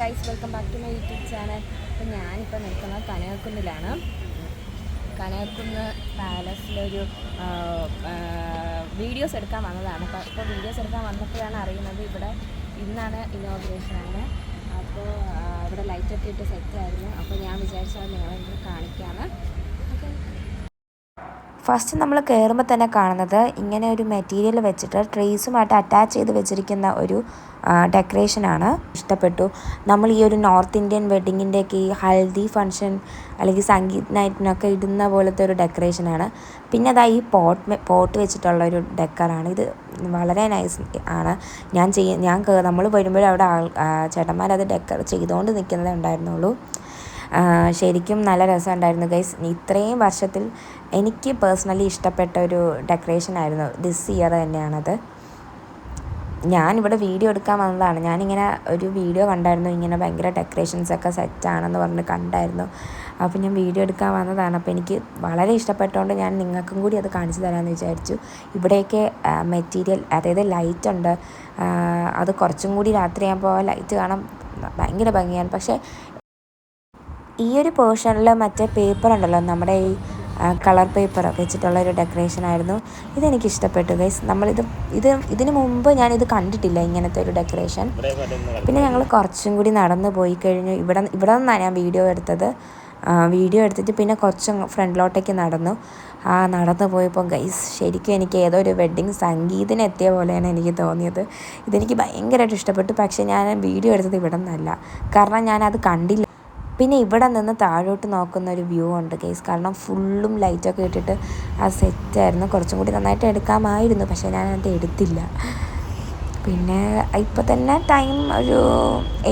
Guys, welcome back to my YouTube channel. അപ്പോൾ ഞാനിപ്പോൾ നിൽക്കുന്നത് കനകക്കുന്നിലാണ്. കനകക്കുന്ന് പാലസിലൊരു വീഡിയോസ് എടുക്കാൻ വന്നതാണ്. അപ്പോൾ വീഡിയോസ് എടുക്കാൻ വന്നപ്പോഴാണ് അറിയുന്നത് ഇവിടെ ഇന്നാണ് ഇനോഗ്രേഷനാണ്. അപ്പോൾ ഇവിടെ ലൈറ്റൊക്കെ ഇട്ട് സെറ്റായിരുന്നു. അപ്പോൾ ഞാൻ വിചാരിച്ചത് നിങ്ങളെ കാണിക്കാമെന്ന്. ഓക്കെ, ഫസ്റ്റ് നമ്മൾ കയറുമ്പോൾ തന്നെ കാണുന്നത് ഇങ്ങനെ ഒരു മെറ്റീരിയൽ വെച്ചിട്ട് ട്രീസുമായിട്ട് അറ്റാച്ച് ചെയ്ത് വെച്ചിരിക്കുന്ന ഒരു ഡെക്കറേഷനാണ്. ഇഷ്ടപ്പെട്ടു. നമ്മൾ ഈ ഒരു നോർത്ത് ഇന്ത്യൻ വെഡ്ഡിങ്ങിൻ്റെയൊക്കെ ഈ ഹൽദി ഫങ്ഷൻ അല്ലെങ്കിൽ സംഗീത് നൈറ്റിനൊക്കെ ഇടുന്ന പോലത്തെ ഒരു ഡെക്കറേഷനാണ്. പിന്നെ അതാ ഈ പോട്ട് വെച്ചിട്ടുള്ള ഒരു ഡെക്കറാണ്. ഇത് വളരെ നൈസ് ആണ്. നമ്മൾ വരുമ്പോഴും അവിടെ ചേട്ടന്മാരത് ഡെക്കർ ചെയ്തുകൊണ്ട് നിൽക്കുന്നതേ ഉണ്ടായിരുന്നുള്ളൂ. ശരിക്കും നല്ല രസമുണ്ടായിരുന്നു ഗൈസ്. ഇത്രയും വർഷത്തിൽ എനിക്ക് പേഴ്സണലി ഇഷ്ടപ്പെട്ട ഒരു ഡെക്കറേഷനായിരുന്നു. ദിസ് ഇയർ തന്നെയാണത്. ഞാനിവിടെ വീഡിയോ എടുക്കാൻ വന്നതാണ്. ഞാനിങ്ങനെ ഒരു വീഡിയോ കണ്ടായിരുന്നു, ഇങ്ങനെ ഭയങ്കര ഡെക്കറേഷൻസൊക്കെ സെറ്റാണെന്ന് പറഞ്ഞ് കണ്ടായിരുന്നു. അപ്പോൾ ഞാൻ വീഡിയോ എടുക്കാൻ വന്നതാണ്. അപ്പോൾ എനിക്ക് വളരെ ഇഷ്ടപ്പെട്ടതുകൊണ്ട് ഞാൻ നിങ്ങൾക്കും കൂടി അത് കാണിച്ചു തരാമെന്ന് വിചാരിച്ചു. ഇവിടെയൊക്കെ മെറ്റീരിയൽ, അതായത് ലൈറ്റ് ഉണ്ട്. അത് കുറച്ചും കൂടി രാത്രിയാകുമ്പോൾ ലൈറ്റ് കാണാൻ ഭയങ്കര ഭംഗിയാണ്. പക്ഷേ ഈ ഒരു പോർഷനിൽ മറ്റേ പേപ്പർ ഉണ്ടല്ലോ, നമ്മുടെ ഈ കളർ പേപ്പർ വെച്ചിട്ടുള്ളൊരു ഡെക്കറേഷനായിരുന്നു. ഇതെനിക്കിഷ്ടപ്പെട്ടു ഗൈസ്. ഇതിന് മുമ്പ് ഞാനിത് കണ്ടിട്ടില്ല, ഇങ്ങനത്തെ ഒരു ഡെക്കറേഷൻ. പിന്നെ ഞങ്ങൾ കുറച്ചും കൂടി നടന്നു പോയി കഴിഞ്ഞു. ഇവിടെ നിന്നാണ് ഞാൻ വീഡിയോ എടുത്തിട്ട് പിന്നെ കുറച്ച് ഫ്രണ്ടിലോട്ടേക്ക് നടന്നു പോയപ്പോൾ ഗൈസ് ശരിക്കും എനിക്ക് ഏതോ ഒരു വെഡ്ഡിങ് സംഗീതത്തിന് എത്തിയ പോലെയാണ് എനിക്ക് തോന്നിയത്. ഇതെനിക്ക് ഭയങ്കരമായിട്ട് ഇഷ്ടപ്പെട്ടു. പക്ഷേ ഞാൻ വീഡിയോ എടുത്തത് ഇവിടെ നിന്നല്ല, കാരണം ഞാനത് കണ്ടില്ല. പിന്നെ ഇവിടെ നിന്ന് താഴോട്ട് നോക്കുന്ന ഒരു വ്യൂ ഉണ്ട് ഗൈസ്. കാരണം ഫുള്ളും ലൈറ്റൊക്കെ ഇട്ടിട്ട് ആ സെറ്റായിരുന്നു. കുറച്ചും കൂടി നന്നായിട്ട് എടുക്കാമായിരുന്നു, പക്ഷേ ഞാനത് എടുത്തില്ല. പിന്നെ ഇപ്പോൾ തന്നെ ടൈം ഒരു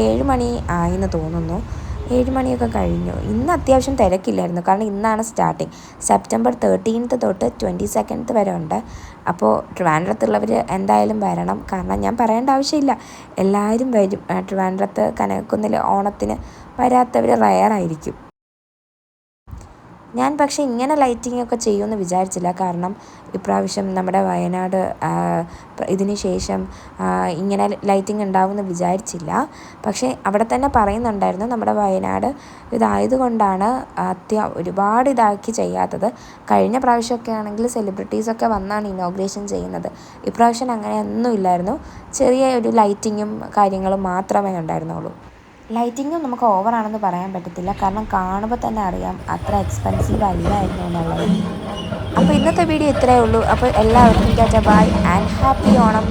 7 മണി ആയെന്ന് തോന്നുന്നു. 7 മണിയൊക്കെ കഴിഞ്ഞു. ഇന്ന് അത്യാവശ്യം തിരക്കില്ലായിരുന്നു, കാരണം ഇന്നാണ് സ്റ്റാർട്ടിങ്. സെപ്റ്റംബർ 13 തൊട്ട് 22 വരെ ഉണ്ട്. അപ്പോൾ ട്രിവാൻഡ്രത്തുള്ളവർ എന്തായാലും വരണം. കാരണം ഞാൻ പറയേണ്ട ആവശ്യമില്ല, എല്ലാവരും വരും. ട്രിവാൻഡ്രത്ത് കനകക്കുന്നിൽ ഓണത്തിന് വരാത്തവർ റയറായിരിക്കും. ഞാൻ പക്ഷേ ഇങ്ങനെ ലൈറ്റിംഗ് ഒക്കെ ചെയ്യുമെന്ന് വിചാരിച്ചില്ല. കാരണം ഇപ്രാവശ്യം നമ്മുടെ വയനാട് ഇതിന് ശേഷം ഇങ്ങനെ ലൈറ്റിംഗ് ഉണ്ടാവുമെന്ന് വിചാരിച്ചില്ല. പക്ഷേ അവിടെ തന്നെ പറയുന്നുണ്ടായിരുന്നു, നമ്മുടെ വയനാട് ഇതായതുകൊണ്ടാണ് ഒരുപാട് ഇതാക്കി ചെയ്യാത്തത്. കഴിഞ്ഞ പ്രാവശ്യമൊക്കെ ആണെങ്കിൽ സെലിബ്രിറ്റീസൊക്കെ വന്നാണ് ഇനോഗ്രേഷൻ ചെയ്യുന്നത്. ഇപ്രാവശ്യം അങ്ങനെയൊന്നും ഇല്ലായിരുന്നു. ചെറിയ ഒരു ലൈറ്റിങ്ങും കാര്യങ്ങളും മാത്രമേ ഉണ്ടായിരുന്നുള്ളൂ. ലൈറ്റിങ്ങും നമുക്ക് ഓവറാണെന്ന് പറയാൻ പറ്റത്തില്ല, കാരണം കാണുമ്പോൾ തന്നെ അറിയാം അത്ര എക്സ്പെൻസീവ് അല്ലായിരുന്നു എന്നുള്ളത്. അപ്പോൾ ഇന്നത്തെ വീഡിയോ ഇത്രയേ ഉള്ളൂ. അപ്പോൾ എല്ലാവർക്കും tata, bye and happy Onam.